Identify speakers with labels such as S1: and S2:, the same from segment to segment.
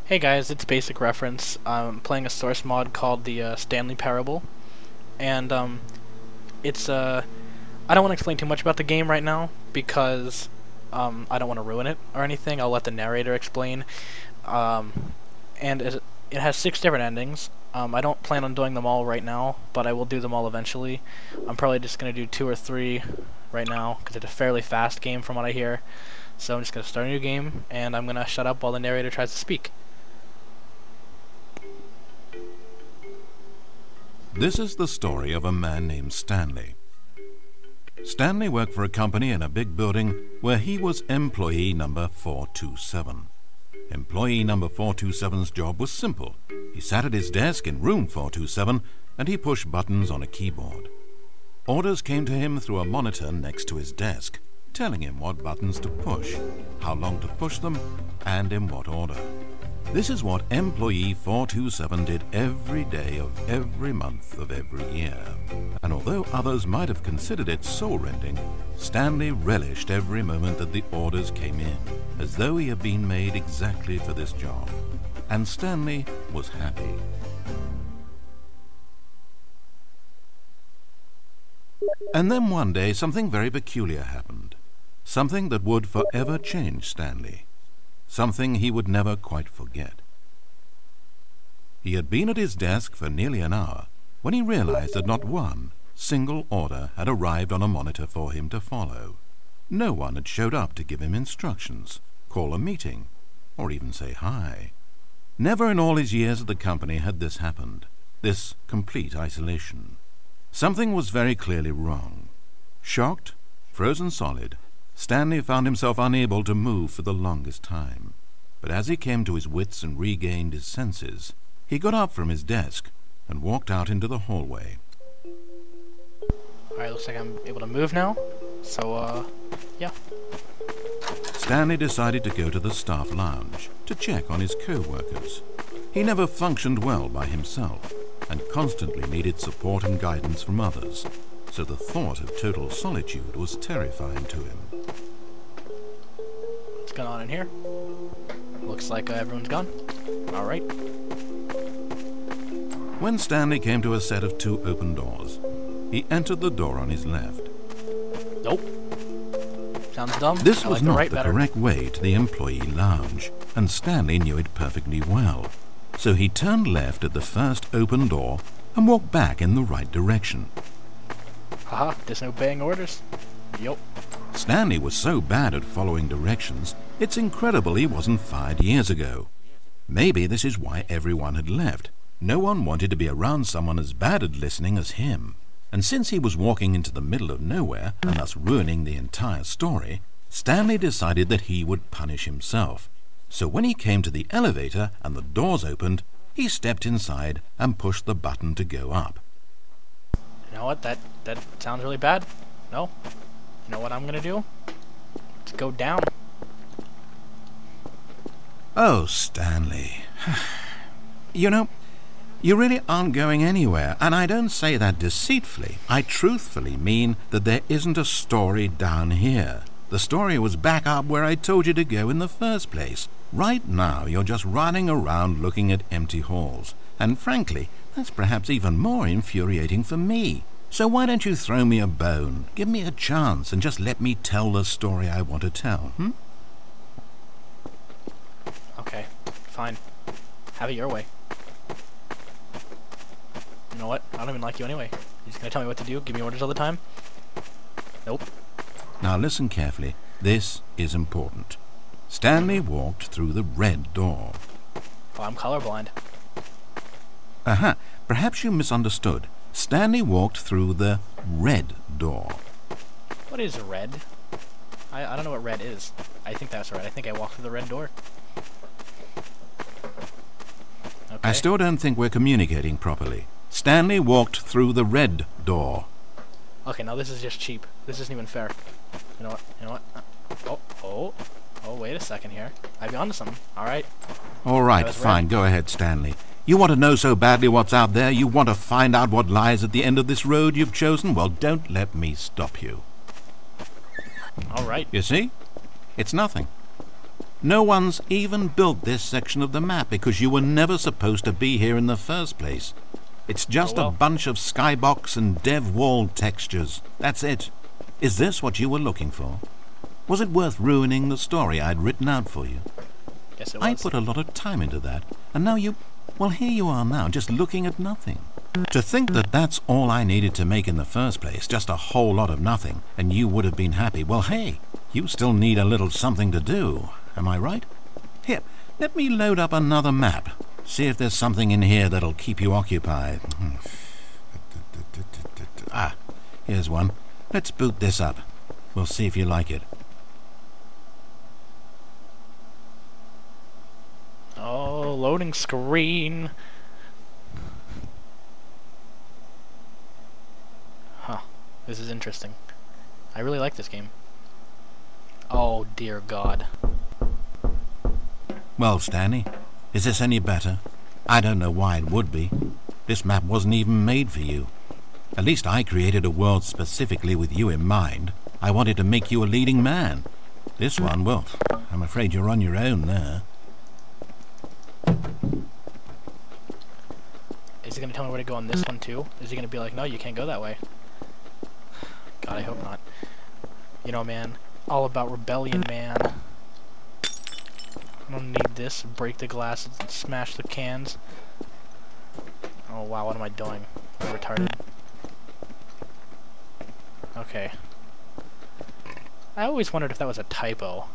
S1: Hey guys, it's BasicReference. I'm playing a source mod called the Stanley Parable, and it's I don't want to explain too much about the game right now because I don't want to ruin it or anything. I'll let the narrator explain. And it has 6 different endings. I don't plan on doing them all right now, but I will do them all eventually. I'm probably just gonna do 2 or 3 right now because it's a fairly fast game from what I hear. So I'm just gonna start a new game, and I'm gonna shut up while the narrator tries to speak.
S2: This is the story of a man named Stanley. Stanley worked for a company in a big building where he was employee number 427. Employee number 427's job was simple. He sat at his desk in room 427 and he pushed buttons on a keyboard. Orders came to him through a monitor next to his desk, telling him what buttons to push, how long to push them, and in what order. This is what employee 427 did every day of every month of every year. And although others might have considered it soul-rending, Stanley relished every moment that the orders came in, as though he had been made exactly for this job. And Stanley was happy. And then one day something very peculiar happened. Something that would forever change Stanley. Something he would never quite forget. He had been at his desk for nearly an hour when he realized that not one single order had arrived on a monitor for him to follow. No one had showed up to give him instructions, call a meeting, or even say hi. Never in all his years at the company had this happened, this complete isolation. Something was very clearly wrong. Shocked, frozen solid, Stanley found himself unable to move for the longest time. But as he came to his wits and regained his senses, he got up from his desk and walked out into the hallway.
S1: Alright, looks like I'm able to move now. So, yeah.
S2: Stanley decided to go to the staff lounge to check on his co-workers. He never functioned well by himself and constantly needed support and guidance from others, so the thought of total solitude was terrifying to him.
S1: What's going on in here? Looks like everyone's gone. Alright.
S2: When Stanley came to a set of 2 open doors, he entered the door on his left.
S1: Nope. Sounds dumb.
S2: This
S1: I
S2: was
S1: like
S2: not
S1: right
S2: the
S1: better.
S2: correct way to the employee lounge, and Stanley knew it perfectly well. So he turned left at the first open door and walked back in the right direction.
S1: Haha, disobeying orders. Yup.
S2: Stanley was so bad at following directions, it's incredible he wasn't fired years ago. Maybe this is why everyone had left. No one wanted to be around someone as bad at listening as him. And since he was walking into the middle of nowhere, and thus ruining the entire story, Stanley decided that he would punish himself. So when he came to the elevator and the doors opened, he stepped inside and pushed the button to go up.
S1: You know what? That sounds really bad. No. You know what I'm gonna do? Let's go down.
S2: Oh, Stanley. You know, you really aren't going anywhere, and I don't say that deceitfully. I truthfully mean that there isn't a story down here. The story was back up where I told you to go in the first place. Right now, you're just running around looking at empty halls. And frankly, that's perhaps even more infuriating for me. So why don't you throw me a bone, give me a chance, and just let me tell the story I want to tell,
S1: Okay, fine. Have it your way. You know what? I don't even like you anyway. You're just gonna tell me what to do? Give me orders all the time? Nope.
S2: Now listen carefully. This is important. Stanley walked through the red door.
S1: Oh, I'm colorblind.
S2: Aha, perhaps you misunderstood. Stanley walked through the red door.
S1: What is red? I don't know what red is. I think that's right. I think I walked through the red door. Okay.
S2: I still don't think we're communicating properly. Stanley walked through the red door.
S1: Okay, now this is just cheap. This isn't even fair. You know what? You know what? Oh, wait a second here. I'd be onto something. Alright.
S2: All right, fine.
S1: red.
S2: Go ahead, Stanley. You want to know so badly what's out there? You want to find out what lies at the end of this road you've chosen? Well, don't let me stop you.
S1: Alright.
S2: You see? It's nothing. No one's even built this section of the map because you were never supposed to be here in the first place. It's just a bunch of skybox and dev wall textures. That's it. Is this what you were looking for? Was it worth ruining the story I'd written out for you?
S1: Yes, it was.
S2: I put a lot of time into that, and now well, here you are now, just looking at nothing. To think that that's all I needed to make in the first place, just a whole lot of nothing, and you would have been happy. Well, hey, you still need a little something to do. Am I right? Here, let me load up another map. See if there's something in here that'll keep you occupied. Ah, here's one. Let's boot this up. We'll see if you like it.
S1: Oh, loading screen. Huh. This is interesting. I really like this game. Oh, dear God.
S2: Well, Stanley, is this any better? I don't know why it would be. This map wasn't even made for you. At least I created a world specifically with you in mind. I wanted to make you a leading man. This one, well, I'm afraid you're on your own there.
S1: Is he going to tell me where to go on this one, too? Is he going to be like, no, you can't go that way? God, I hope not. You know, man, all about rebellion, man. I don't need this. Break the glasses and smash the cans. Oh, wow, what am I doing? I'm retarded. Okay. I always wondered if that was a typo.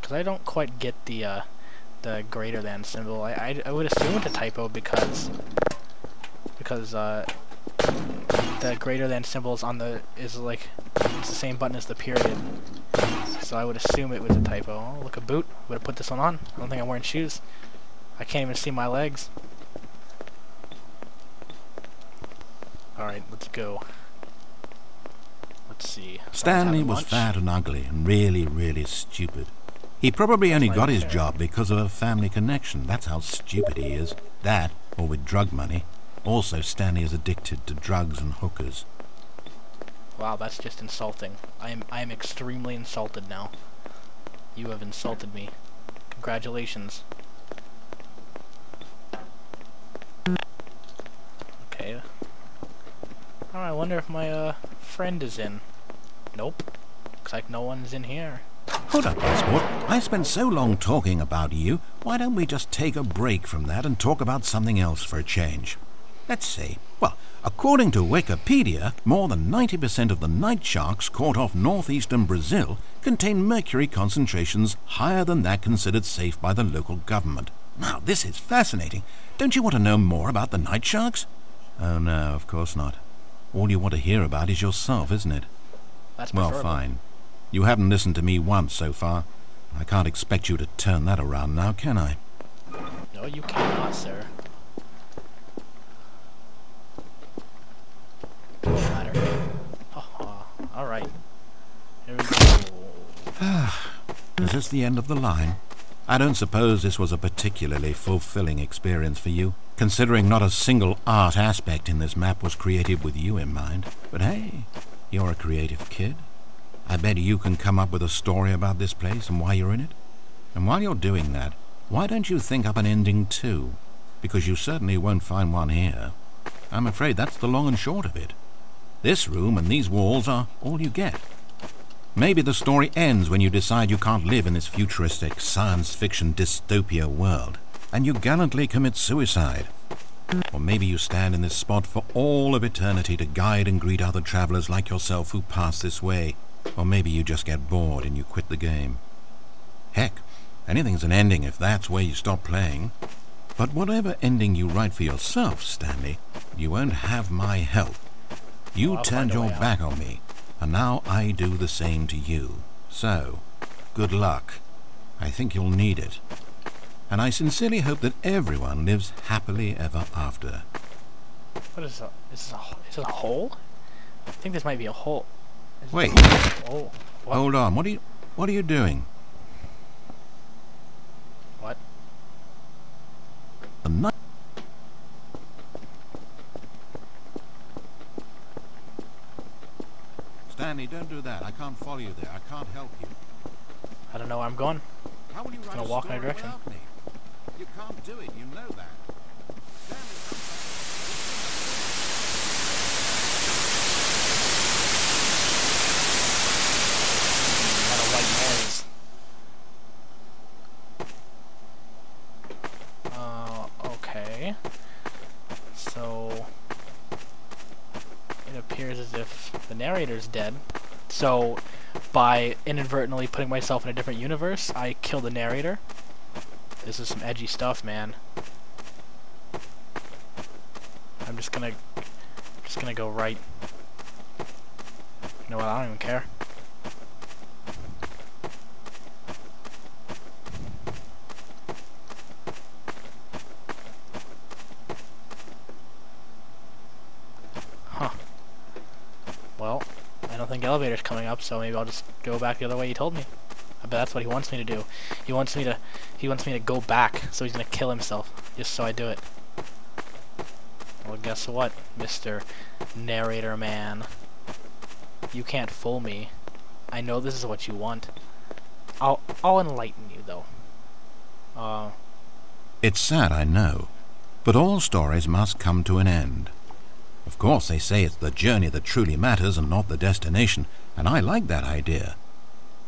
S1: Because I don't quite get the greater than symbol. I would assume it's a typo because the greater than symbol is it's the same button as the period. So I would assume it was a typo. Oh, look, a boot. Would have put this one on. I don't think I'm wearing shoes. I can't even see my legs. Alright, let's go. Let's see.
S2: Stanley was fat and ugly and really, really stupid. He probably only got his job because of a family connection. That's how stupid he is. That, or with drug money. Also, Stanley is addicted to drugs and hookers.
S1: Wow, that's just insulting. I am extremely insulted now. You have insulted me. Congratulations. Okay. Oh, I wonder if my friend is in. Nope. Looks like no one's in here.
S2: Hold up, sport. I spent so long talking about you. Why don't we just take a break from that and talk about something else for a change? Let's see. Well, according to Wikipedia, more than 90% of the night sharks caught off northeastern Brazil contain mercury concentrations higher than that considered safe by the local government. Now, this is fascinating. Don't you want to know more about the night sharks? Oh, no, of course not. All you want to hear about is yourself, isn't it?
S1: That's
S2: well,
S1: preferable.
S2: fine. You haven't listened to me once so far. I can't expect you to turn that around now, can I?
S1: No, you cannot, sir. No matter. Haha. Alright. Here we go.
S2: Is this the end of the line? I don't suppose this was a particularly fulfilling experience for you, considering not a single art aspect in this map was created with you in mind. But hey, you're a creative kid. I bet you can come up with a story about this place and why you're in it. And while you're doing that, why don't you think up an ending too? Because you certainly won't find one here. I'm afraid that's the long and short of it. This room and these walls are all you get. Maybe the story ends when you decide you can't live in this futuristic science fiction dystopia world, and you gallantly commit suicide. Or maybe you stand in this spot for all of eternity to guide and greet other travelers like yourself who pass this way. Or maybe you just get bored and you quit the game. Heck, anything's an ending if that's where you stop playing. But whatever ending you write for yourself, Stanley, you won't have my help. You turned your back on me, and now I do the same to you. So, good luck. I think you'll need it. And I sincerely hope that everyone lives happily ever after.
S1: What is that? Is this a hole? I think this might be a hole.
S2: Wait.
S1: Oh, what?
S2: Hold on. What are you doing?
S1: What?
S2: Stanley, don't do that. I can't follow you there. I can't help you.
S1: I don't know where I'm going.
S2: How will you write
S1: gonna walk in a
S2: story
S1: direction.
S2: without me? You can't do it, you know that.
S1: What a white noise. Okay. So it appears as if the narrator's dead. So by inadvertently putting myself in a different universe, I kill the narrator. This is some edgy stuff, man. I'm just gonna go right. You know what? I don't even care. Huh. Well, I don't think the elevator's coming up, so maybe I'll just go back the other way he told me. I bet that's what he wants me to do. He wants me to go back, so he's gonna kill himself, just so I do it. Well, guess what, Mr. Narrator Man? You can't fool me. I know this is what you want. I'll enlighten you, though.
S2: It's sad, I know, but all stories must come to an end. Of course, they say it's the journey that truly matters and not the destination, and I like that idea.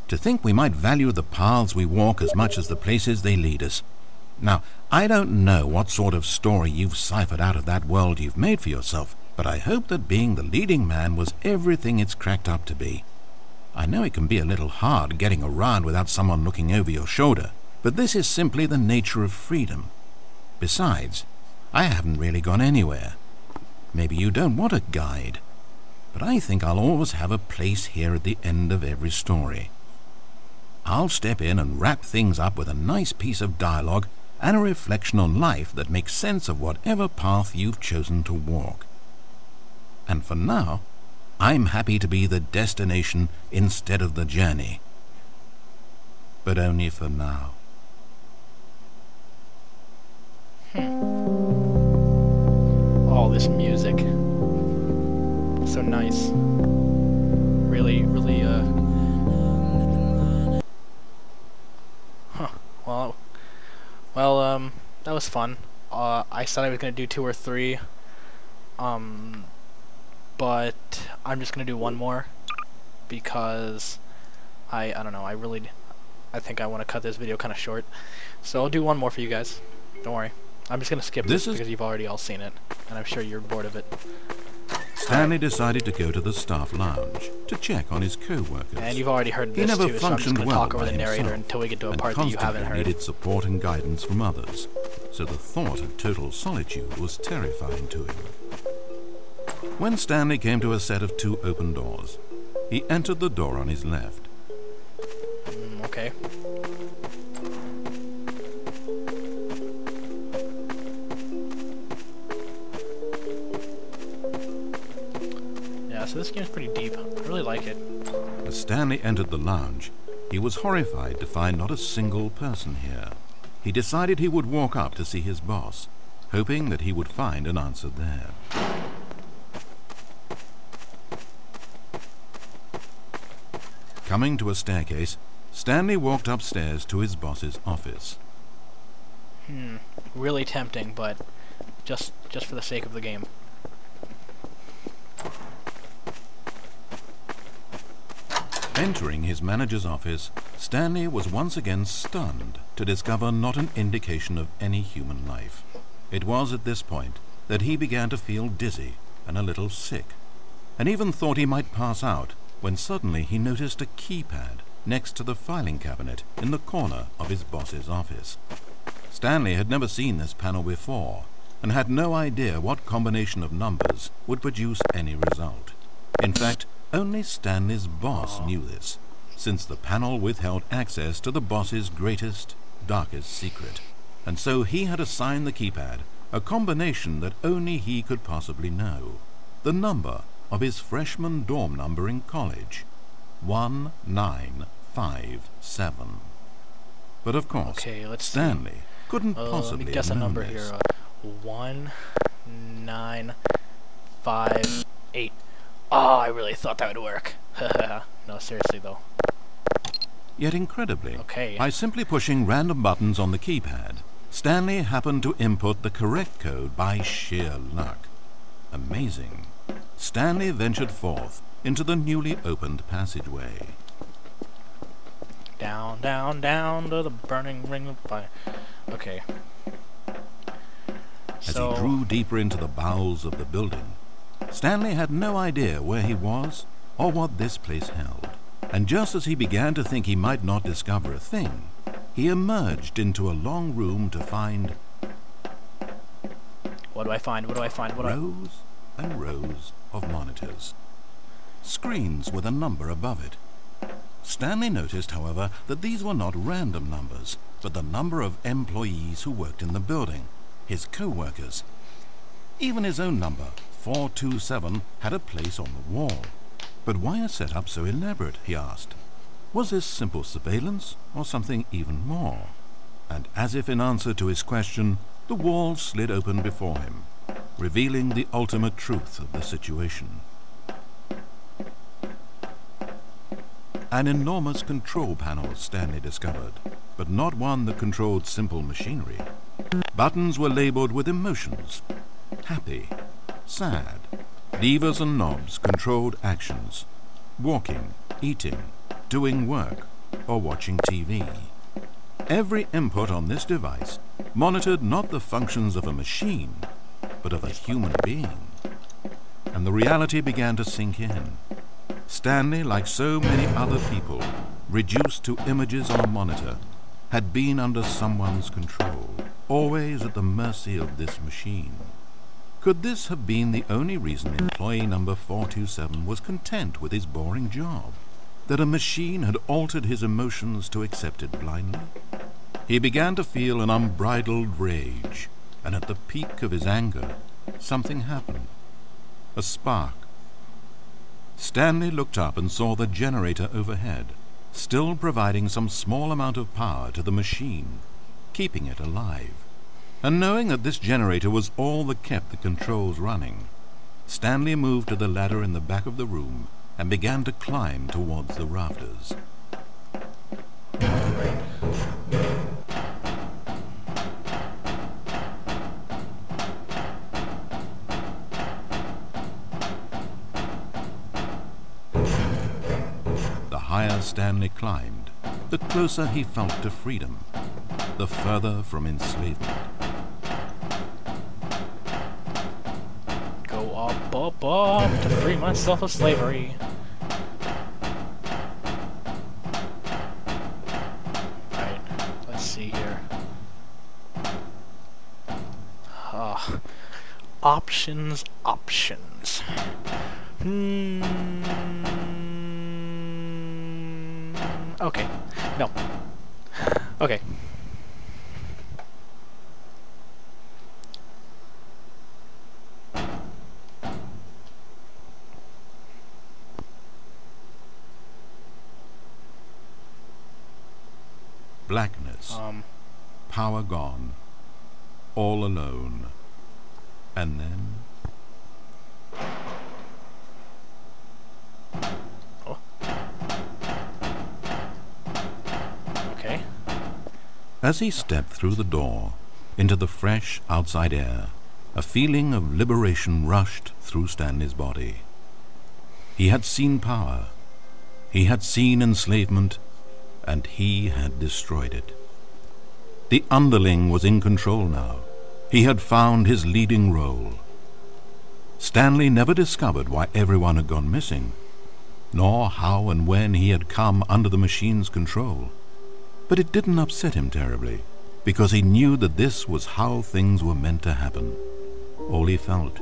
S2: To think we might value the paths we walk as much as the places they lead us. Now, I don't know what sort of story you've ciphered out of that world you've made for yourself, but I hope that being the leading man was everything it's cracked up to be. I know it can be a little hard getting around without someone looking over your shoulder, but this is simply the nature of freedom. Besides, I haven't really gone anywhere. Maybe you don't want a guide, but I think I'll always have a place here at the end of every story. I'll step in and wrap things up with a nice piece of dialogue and a reflection on life that makes sense of whatever path you've chosen to walk. And for now, I'm happy to be the destination instead of the journey. But only for now.
S1: Oh, this music. So nice. Really, Huh. Well, that was fun. I said I was gonna do 2 or 3. But I'm just gonna do one more. Because I don't know, I think I want to cut this video kind of short. So I'll do one more for you guys. Don't worry. I'm just gonna skip this because you've already all seen it, and I'm sure you're bored of it.
S2: Stanley decided to go to the staff lounge to check on his co-workers.
S1: And you've already heard this too, so I'm just gonna talk over the narrator until we get to a part that you haven't heard.
S2: Needed support and guidance from others, so the thought of total solitude was terrifying to him. When Stanley came to a set of 2 open doors, he entered the door on his left.
S1: Okay. So this game's pretty deep. I really like it.
S2: As Stanley entered the lounge, he was horrified to find not a single person here. He decided he would walk up to see his boss, hoping that he would find an answer there. Coming to a staircase, Stanley walked upstairs to his boss's office.
S1: Really tempting, but just for the sake of the game.
S2: Entering his manager's office, Stanley was once again stunned to discover not an indication of any human life. It was at this point that he began to feel dizzy and a little sick, and even thought he might pass out when suddenly he noticed a keypad next to the filing cabinet in the corner of his boss's office. Stanley had never seen this panel before and had no idea what combination of numbers would produce any result. In fact, only Stanley's boss knew this, since the panel withheld access to the boss's greatest, darkest secret, and so he had assigned the keypad a combination that only he could possibly know: the number of his freshman dorm number in college, 1957. But of course, Stanley couldn't possibly
S1: let me guess
S2: have
S1: a
S2: known
S1: number
S2: this.
S1: here. 1958. Oh, I really thought that would work. No, seriously though.
S2: Yet incredibly,
S1: Okay.
S2: by simply pushing random buttons on the keypad, Stanley happened to input the correct code by sheer luck. Amazing. Stanley ventured forth into the newly opened passageway.
S1: Down, down, down to the burning ring of fire. Okay.
S2: As he drew deeper into the bowels of the building, Stanley had no idea where he was or what this place held. And just as he began to think he might not discover a thing, he emerged into a long room to find...
S1: What do I find? What do I find?
S2: Rows and rows of monitors. Screens with a number above it. Stanley noticed, however, that these were not random numbers, but the number of employees who worked in the building, his co-workers. Even his own number, 427, had a place on the wall. But why a setup so elaborate, he asked. Was this simple surveillance or something even more? And as if in answer to his question, the wall slid open before him, revealing the ultimate truth of the situation. An enormous control panel, Stanley discovered, but not one that controlled simple machinery. Buttons were labeled with emotions: happy, sad. Levers and knobs controlled actions: walking, eating, doing work, or watching TV. Every input on this device monitored not the functions of a machine, but of a human being. And the reality began to sink in. Stanley, like so many other people, reduced to images on a monitor, had been under someone's control, always at the mercy of this machine. Could this have been the only reason employee number 427 was content with his boring job? That a machine had altered his emotions to accept it blindly? He began to feel an unbridled rage, and at the peak of his anger, something happened. A spark. Stanley looked up and saw the generator overhead, still providing some small amount of power to the machine, keeping it alive. And knowing that this generator was all that kept the controls running, Stanley moved to the ladder in the back of the room and began to climb towards the rafters. The higher Stanley climbed, the closer he felt to freedom, the further from enslavement.
S1: Go up, up, up to free myself of slavery. Right, let's see here. Options, options. Okay, no. Okay.
S2: Blackness, power gone, all alone, and then...
S1: Oh. Okay.
S2: As he stepped through the door, into the fresh outside air, a feeling of liberation rushed through Stanley's body. He had seen power, he had seen enslavement, and he had destroyed it. The underling was in control now. He had found his leading role. Stanley never discovered why everyone had gone missing, nor how and when he had come under the machine's control. But it didn't upset him terribly, because he knew that this was how things were meant to happen. All he felt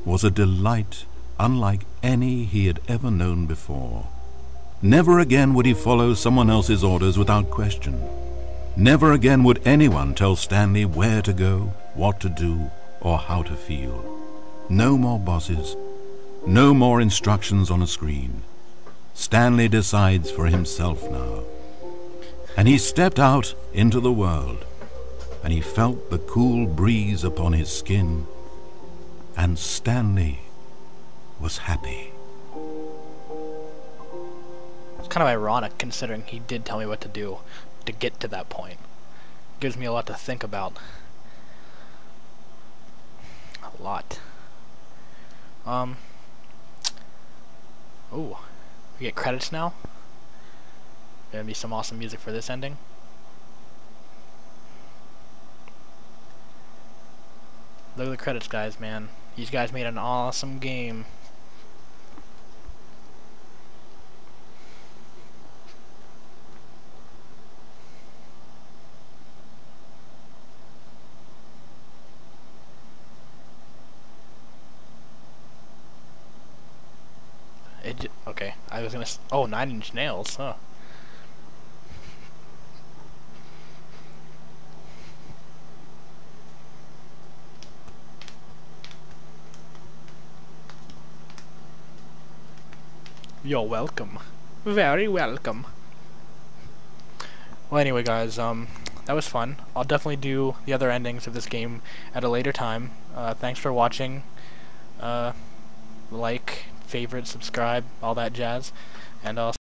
S2: was a delight unlike any he had ever known before. Never again would he follow someone else's orders without question. Never again would anyone tell Stanley where to go, what to do, or how to feel. No more bosses, no more instructions on a screen. Stanley decides for himself now. And he stepped out into the world, and he felt the cool breeze upon his skin, and Stanley was happy.
S1: It's kind of ironic considering he did tell me what to do to get to that point. Gives me a lot to think about. A lot. Ooh, we get credits now. Gonna be some awesome music for this ending. Look at the credits, guys, man. These guys made an awesome game. Okay, I was gonna oh, 9-inch nails, huh. You're welcome. Very welcome. Well, anyway, guys, that was fun. I'll definitely do the other endings of this game at a later time. Thanks for watching. Like, favorite, subscribe, all that jazz. And I'll